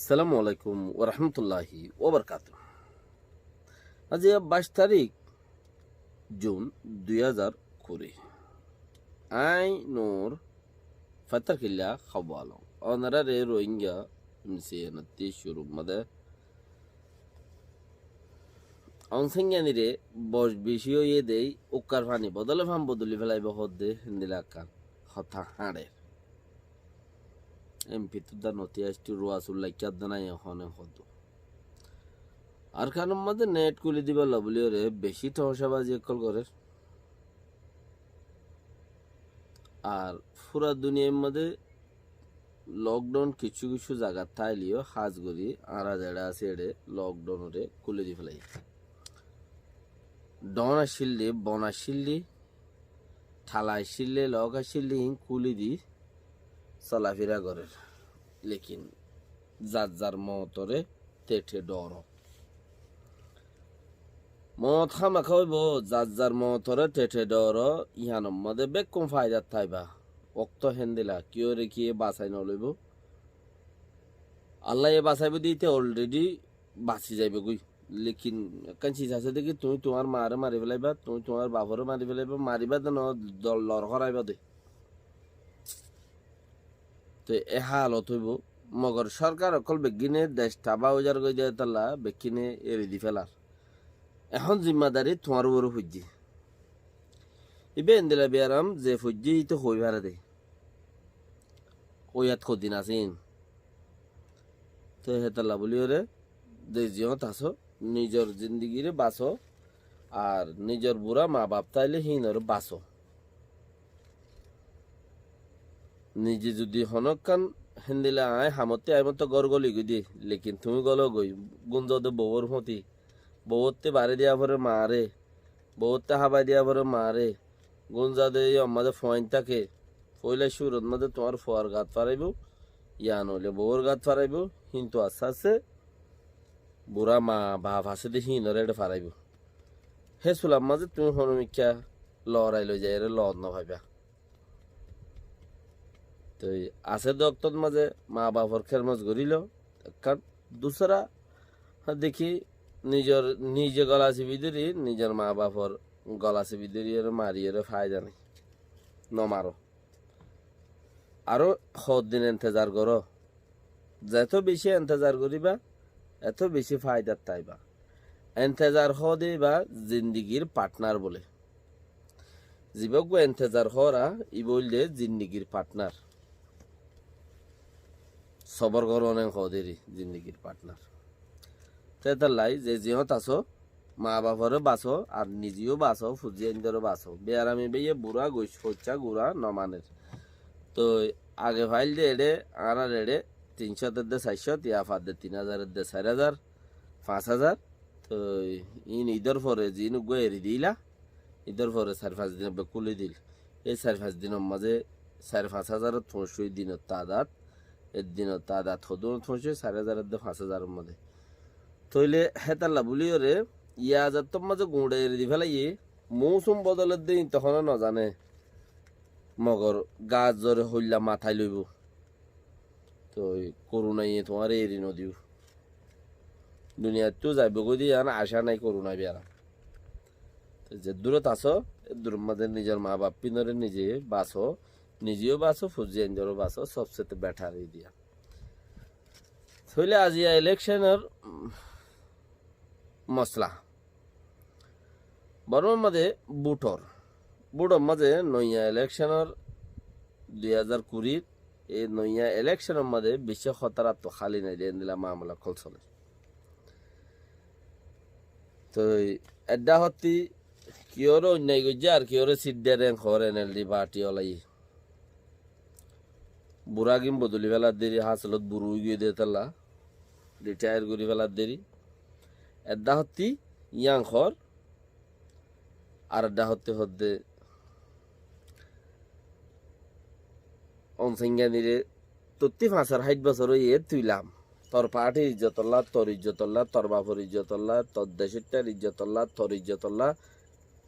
আসসালামু আলাইকুম ওরহমতুল্লাহি ওবরকাতুহ। আজ 22 তারিখ জুন 2020 আই নূর ফতর কিল্লা খওয়ালো অনারে রোহিঙ্গা মিসিয়ানতি শুরু মদে অনসেঙ্গানিরে বস বেশি হয়ে দেই উকার পানি বদলে ফাম বদলি ফেলাইব হদ্দে হিন্দিলাকা হতা হাড়ে এমপি তুদা নতি আসটি রুয়াসুল্লাহ কাদ্দানাই হনে হদ্দু আর কারণ মধ্যে নেট খুলে দিবা লবলিও রে বেশি ঠসাবাজি কল করে আর পুরা দুনিয়ার মধ্যে লকডাউন কিছু কিছু জায়গা থাইলিও হাজগরি আরা যেটা আছে এড়ে লকডাউন খুলে দি ফেলাই ডন আসিল্লি বন আসিল্লি ঠালা আসিল্লে লক আসিল্লি খুলে দি চলাফেরা করে লেকিন যার যার মতরে তেঠে ডর মত খামা খাইব যার যার মতরে তেঠে ডর ইহানোর মধ্যে বেকম ফায়দার থাইবা অক্ত হেন্দিলা কিয় রে কি বাঁচাই নলইব আল্লাহ এ বাঁচাইব দিতে অলরেডি বাঁচি যাইবে গুই লেকিন কাঞ্চি আছে দেখি তুমি তোমার মারে মারি ফেলাইবা তুমি তোমার বাপরে মারি ফেলাইবা মারিবা তো দল লড় হরাইবা দে তো এ হালত হইব মগর সরকার অকল বেগিনে দেশটা বা উজার গই দিয়ে তাল্লা বেকিনে এড়ে দি ফেলার এখন জিম্মাদারি তোমার উপর ফুজি ইবে এন্দিলা বিয়ারাম যে ফুজি তো হই ভাড়া দে ওয়াত কদিন আছেন তো হেতাল্লা বলিও রে যে জিয়ত আসো নিজের জিন্দিগিরে বাঁচো আর নিজের বুড়া মা বাপ তাইলে হিনর বাঁচো নিজে যদি হনকান হেন্দিলা আয় হামতে আইমত গর গলি গই দি লেকিন তুমি গলো গই গুঞ্জ দে বউর মতি বউতে বাড়ি দিয়া পরে মারে বউতে হাবাই দিয়া পরে মারে গুঞ্জা দে আমাদের ফয়েন থাকে ফইলে সুরত মধ্যে তোমার ফোয়ার গাত ফারাইব ইয়া নইলে বউর গাত ফারাইব কিন্তু আস্তে আস্তে বুড়া মা বাপ আছে দে হিনরে এটা ফারাইব হে সুলাম মাঝে তুমি হনুমিকা লড়াই লই যাই রে লড় না ভাইবা তো আছে দক্তর মাঝে মা বাপর খেরমজ গড়িল কারণ দুসরা দেখি নিজে গলা চিবি ধরি নিজের মা বাপর গলা চিবি ধরি মারিয়ে ফায়দা নেই নমারো আরো দিন এন্তেজার করো যত বেশি এন্তেজার করিবা এত বেশি ফায়দার তাইবা এন্তেজার দিবা জিন্দিগির পার্টনার বলে জীবক এন্তেজার হরা ই বললে জিন্দিগির পার্টনার সবর ঘর অনেক হদেরই জিন্দিগির পার্টনার তেতাল্লাই যে জিহত আসো মা বাপরে বাঁচো আর নিজেও বাঁচো ফুজিয়ানদেরও বাঁচো বেয়ারামি বেয়ে বুড়া গইস হচ্ছা গুড়া নমানের তো আগে ফাইল দে এড়ে আর এড়ে 300 দে 400 তিয়া ফাদ দে 3000 দে 4000 5000 তো ইন ঈদের পরে জিন গো এরি দিলা ঈদের পরে 4-5 দিন বেকুলি দিল এই 4-5 দিনের মাঝে 4-5,000 থসই দিনের তাদাত এর দিনের তাদাত হদু থসই 4000 দে 5000 মধ্যে তইলে হেতাল্লা বলিও রে ইয়া যাত মাঝে গুঁড়ে এরি দি ফেলাই মৌসুম বদলের দিন তখন ন জানে মগর গাছ জরে হইলা মাথায় লইব তো করুণাই তোমার এরি নদীও দুনিয়াতেও যাইব গই দিয়ে আশা নাই করুণাই বেড়া যে দূরত আসো দূর মাঝে নিজের মা বাপ পিনরে নিজে বাঁচো নিজেও বাঁচো ফুজিয়ানদেরও বাঁচো সবচেয়ে বেটার দিয়া হইলে আজিয়া ইলেকশনের মশলা বর্মার মাঝে বুটর মাঝে নইয়া ইলেকশনের 2020 এই নইয়া ইলেকশনের মাঝে বিশ্ব খতরাত তো খালি নাই দিয়ে দিলা মামলা খল চলে তো এডা হতি কিওর অন্যায় গজ্জা আর কিওর সিট দিয়ে র্যাঙ্ক হর এনএলডি পার্টি ওলাই বুড়া গিম বদলি ফেলার দেরি হাসলত বুড়ু গিয়ে দিয়ে তাল্লা রিটায়ার করি ফেলার দেরি এডা হতি ইয়াং খর আর এডা হতে অনসেঙ্গানিরে 35-60 বছর ইয়ে তুইলাম তোর পার্টির ইজ্জতল্লা তোর ইজ্জতল্লা তোর বাপর ইজ্জতল্লা তোর দেশের ইজ্জতল্লা তোর ইজ্জতল্লা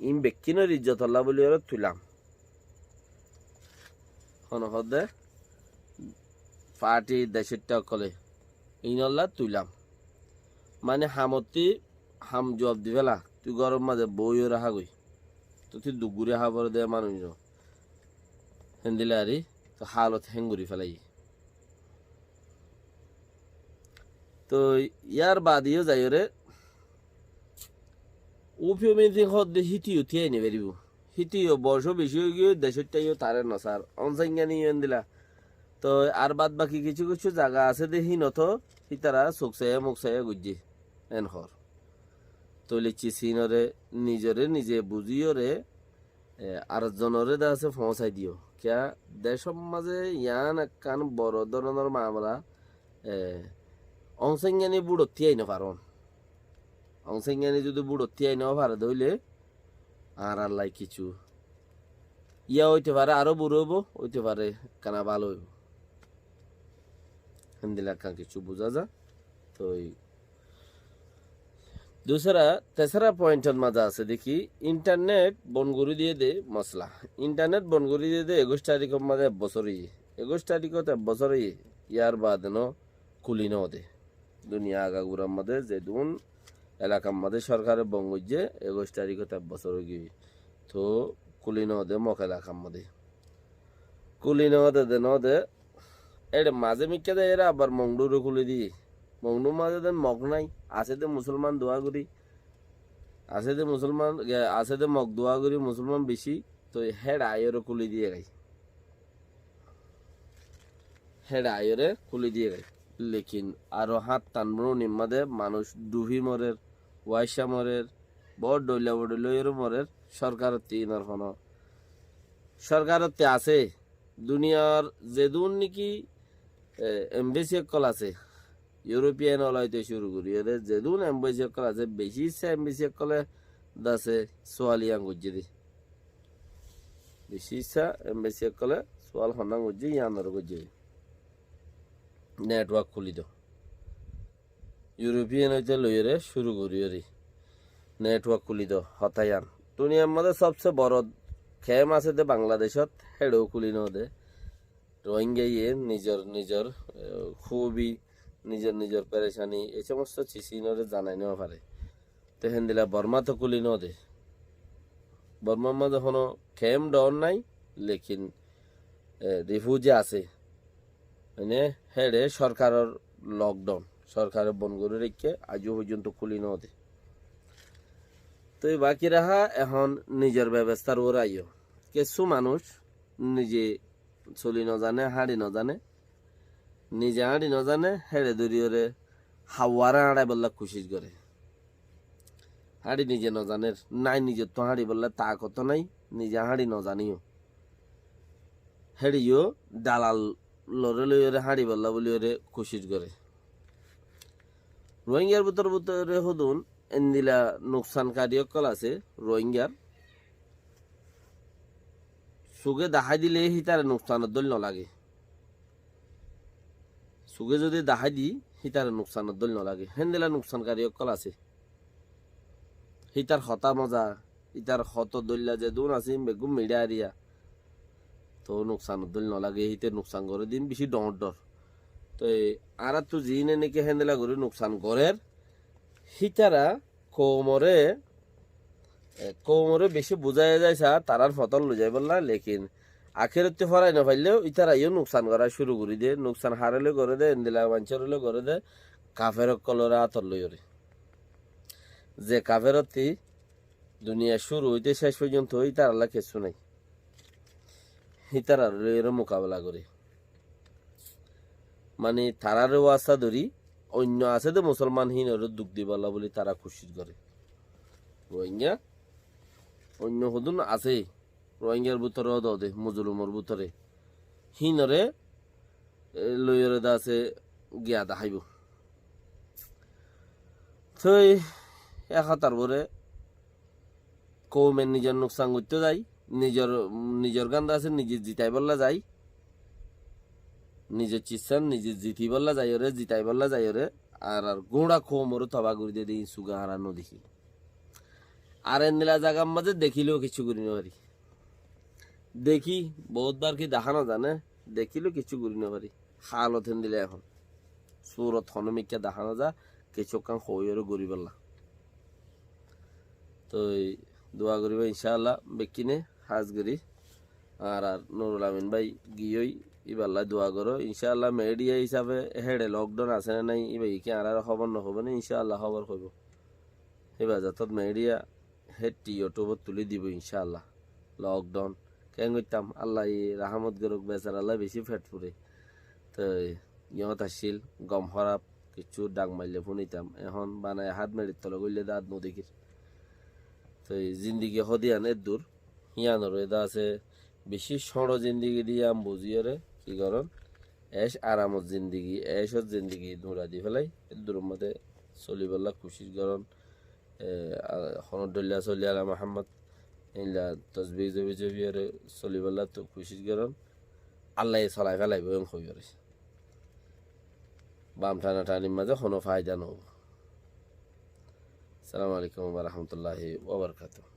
ইম বেকিনের ইজ্জতল্লা বলি ওরা তুইলাম হন হদে পার্টি দেশেরটা কলে ইনল্লা তুইলাম মানে হামতি হাম জবাব দিবেলা তুই গরম মাঝে বইও রাখা গই তো তুই দুগুরে হাবর দে মানুষ হেন্দিলে আরি তো হালত হেঙ্গুরি ফেলাই তো ইয়ার বাদিও যাই রে উফিও মিটিং হদ হিটিও থিয়াই নি বেরিব হিটিও বর্ষ বেশি হয়ে গিয়ে দেশটাইও তারে নসার অনসাইঙ্গানি দিলা তো আর বাদ বাকি কিছু কিছু জায়গা আছে দেখি নত হিতারা চোখসাইয়া মুখসাইয়া গুজি এনহর তৈলিচি সিনরে নিজরে নিজে বুঝিও রে আর জনরে দা আছে পৌঁছাই দিও কিয়া দেশের মাঝে ইয়ান একখান বড় ধরনের মামলা অংসাইঙ্গানি বুড়তি আইন পারন অংসাইঙ্গানি যদি বুড়তি আইন পারে ধইলে আর আল্লাহ কিছু ইয়া হইতে পারে আরো বুড়ো হইব হইতে পারে কানা ভালো হইব হিন্দিলা কিছু বোঝা যা তো তেসরা পয়েন্টের মাঝে আছে দেখি ইন্টারনেট বনগুড়ি দিয়ে দে মশলা ইন্টারনেট বনগুড়ি দিয়ে দে 21 তারিখের মাঝে বছরই 21 তারিখতে বছরই ইয়ার বাদ ন খুলি ন দে দুনিয়া আগাগুড়ার মাঝে যে দুন এলাকার মাঝে সরকারের বঙ্গজে 21 তারিখতে বছর গিয়ে তো খুলি ন দে মক এলাকার মাঝে খুলি ন দে এটা মাঝে মিকে দেয় এরা আবার মংডুরও খুলে দিয়ে মংডু মাঝে দেন মগ নাই আছে দে মুসলমান দোয়া করি আছে দে মুসলমান আছে দে মগ দোয়া করি মুসলমান বেশি তো হেড আয়রে খুলে দিয়ে গাই হেড আয়রে খুলে দিয়ে গাই লেকিন আরো হাত টানবো নিম্মাদে মানুষ ডুভি মরের ওয়াইসা মরের বড় ডইলা মরের সরকারের তিনর হন সরকারের আছে দুনিয়ার যেদুন নাকি এমবেসি কল আছে ইউরোপিয়ান হলাইতে শুরু করি এদের যেদুন এমবেসি কল আছে বেশি ইচ্ছা এমবেসি কলে দাসে সোয়ালিয়াং গুজি দি বেশি ইচ্ছা এমবেসি কলে সোয়াল হনাং গুজি ইয়ানোর গুজি নেটওয়ার্ক খুলি দাও ইউরোপিয়ান হইতে লইরে শুরু করি নেটওয়ার্ক খুলি দাও হতায়ান দুনিয়ার মধ্যে সবচেয়ে বড় খেম আছে দে বাংলাদেশত হেডও খুলি ন দে রোহিঙ্গা নিজের খুবই নিজের পেরেশানি এই সমস্ত চিচিনরে জানাই নেওয়া পারে তো হেন দিলা বর্মা তো খুলি ন দে বর্মার মধ্যে কোনো খেম ডন নাই লেকিন রিফিউজি আছে মানে হেডে সরকারের লকডাউন সরকারের বন করে রেখে আজও পর্যন্ত খুলি ন দে তো বাকি রাহা এখন নিজের ব্যবস্থার ওর আইও কিছু মানুষ নিজে চলি নজানে হাঁড়ি নজানে নিজে হাঁড়ি নজানে হেড়ে দরিয়রে হাওয়ারা হাঁড়াই বললা খুশিস করে হাঁড়ি নিজে নজানের নাই নিজের তো হাঁড়ি বললে তা কত নাই নিজে হাঁড়ি নজানিও হেড়িও দালাল লড়ে লইরে হাঁড়ি বললা বলি ওরে খুশিস করে রোহিঙ্গার ভিতরে হদুন এন্দিলা নোকসানকারী কল আছে রোহিঙ্গার সুগে দেখাই দিলে হিতারে নোকসানের দল নলাগে সুগে যদি দেখাই দি হিতারে নোকসানের দল নলাগে হেন্দিলা নোকসানকারী কল আছে হিতার হতা মজা ইতার হত দল্লা যে দুন আছে বেগুম মিডিয়া এরিয়া তো নোকসানের দল নলাগে হিতে নোকসান করে দিন বেশি ডর তো আর তো জিনে নাকি হেন্দিলা করে নোকসান করের হিতারা কোমরে বেশি বুঝাই যায় তারার ফতল লই যাই বললা লেকিন আখেরতে ফরাই না পাইলেও ইতারা ইও নোকসান করা শুরু করে দে নোকসান হারালে করে দে এন্দিলা বাঞ্চর হলে করে দে কাফের কলরা আতর লই যে কাফেরতি দুনিয়া শুরু হইতে শেষ পর্যন্ত ইতার আল্লাহ কিছু নাই ইতারা এর মোকাবেলা করে মানে তারার ওয়াস্তা ধরি অন্য আছে তো মুসলমানহীন দুঃখ দিবাল্লা বলে তারা খুশি করে রোহিঙ্গা অন্য হদুন আছে রোহিঙ্গার ভিতরে দে মুজলুমর ভিতরে হিনরে লইরে দা আছে গিয়া দেখাইব থই একাতার পরে কৌমের নিজের নোকসান করতে যাই নিজের গান আছে নিজে জিতাই বললা যাই নিজের চিৎসান নিজে জিতি বললা যাই ওরে জিতাই বললা যাই ওরে আর গোড়া খোমরও তবা করে দিয়ে দিই সুগা হারানো দেখি আর এন্দিলা জায়গার মাঝে দেখিলেও কিছু করি না পারি দেখি বহুতবার কি দেখানো জানে দেখিলেও কিছু করি না পারি হালত হেন দিলে এখন সুরত হনমিকা দেখানো যা কিছু কান হইয়েরও গড়ি পেলা তো দোয়া করিব ইনশাআল্লাহ বেকিনে হাজগিরি আর নুরুল আমিন ভাই গিয়েই ইবাল্লা দোয়া করো ইনশাআল্লাহ মিডিয়া হিসাবে হেডে লকডাউন আছে না নাই ইবাই কি আর খবর নহব না ইনশাআল্লাহ খবর হইব হেফাজতত মিডিয়া হেড ইউটিউবত তুলি দিব ইনশাআল্লাহ লকডাউন কেন করতাম আল্লাহ রাহমত গরুক বেচার আল্লাহ বেশি ফেট ফুরে তো ইহত আসছিল গম হরাপ কিছু ডাক মারলে শুনিতাম এখন বানায় হাত মেরিত তলে গইলে দাঁত নদীকির তো জিন্দিগি হদিয়ান এর দূর হিয়ানোর এটা আছে বেশি সড় জিন্দিগি দিয়ে আম বুঝিয়ে কি করন এস আরামত জিন্দিগি এসত জিন্দিগি দৌড়া দি ফেলাই এর দূরের মধ্যে চলি বললা খুশির করন হনদুল্লাহ চলি আলা মাহমদ ইল্লা তসবি জবি জবি চলি বললা তো খুশির করন আল্লাহ চলাই ফেলাইব এম হইরে বাম টানা টানির মাঝে কোনো ফায়দা নহব। আসসালামু আলাইকুম ওয়া রাহমাতুল্লাহি ওয়া বারাকাতুহু।